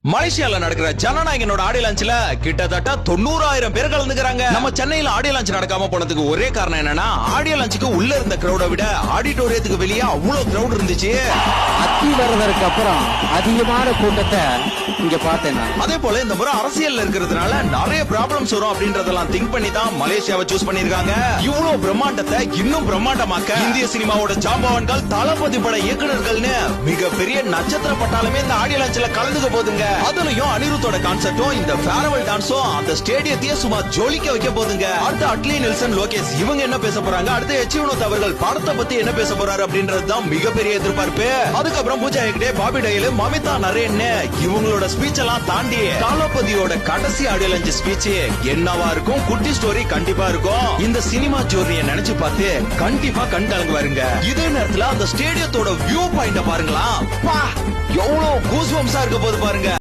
மலேசியால நடக்கிற ஜனநாயகனோட ஆடியோ லான்ச்ல கிட்டத்தட்ட 90,000 பேர் கலந்துக்கிறாங்க. நம்ம சென்னையில ஆடியோ லான்ச் நடக்காம போனதுக்கு ஒரே காரணம் என்னன்னா ஆடியோ லான்ச்சுக்கு உள்ள இருந்த கிரௌட விட ஆடிட்டோரியத்துக்கு வெளியே அவ்வளவு கிரௌட் இருந்துச்சு. அத்தி வர்றதற்கு அப்புறம் அதிகமான கூட்டத்தை இங்க பார்த்தேன். அதே போல இந்த முறை அரசியல்ல இருக்கிறதுனால நிறைய ப்ராப்ளம்ஸ் வரும் அப்படின்றதெல்லாம் திங்க் பண்ணி தான் மலேசியாவை சூஸ் பண்ணிருக்காங்க. இவ்வளவு பிரம்மாண்டத்தை இன்னும் பிரம்மாண்டமாக்க இந்திய சினிமாவோட ஜாம்பவான்கள் தளபதி பட இயக்குனர்கள்னு மிகப்பெரிய நட்சத்திர பட்டாலுமே இந்த ஆடியோ லான்ச்ல கலந்துக்க போதுங்க. அதுலயும் அனிருத்தோட கான்செப்டும் இந்த ஃபேர்வெல் டான்ஸும் அந்த ஸ்டேடியத்தையே சும்மா ஜொலிக்க வைக்க போதுங்க. அடுத்து அட்லி நெல்சன் லோகேஷ் இவங்க என்ன பேச போறாங்க, அடுத்து எச் வினோத் அவர்கள் படத்தை பத்தி என்ன பேச போறாரு அப்படின்றதுதான் மிகப்பெரிய எதிர்பார்ப்பு. அதுக்கப்புறம் பூஜா ஹெக்டே, பாபி டயல், மமிதா நரேன் இவங்களோட ஸ்பீச் எல்லாம் தாண்டி தளபதியோட கடைசி ஆடியோ லான்ச் ஸ்பீச் என்னவா இருக்கும், குட்டி ஸ்டோரி கண்டிப்பா இருக்கும். இந்த சினிமா ஜோர்னியை நினைச்சு பார்த்து கண்டிப்பா கண் கலங்குவாருங்க. இதே நேரத்துல அந்த ஸ்டேடியத்தோட வியூ பாயிண்ட பாருங்களா, எவ்வளவு கூஸ்பம்ஸா இருக்க போது பாருங்க.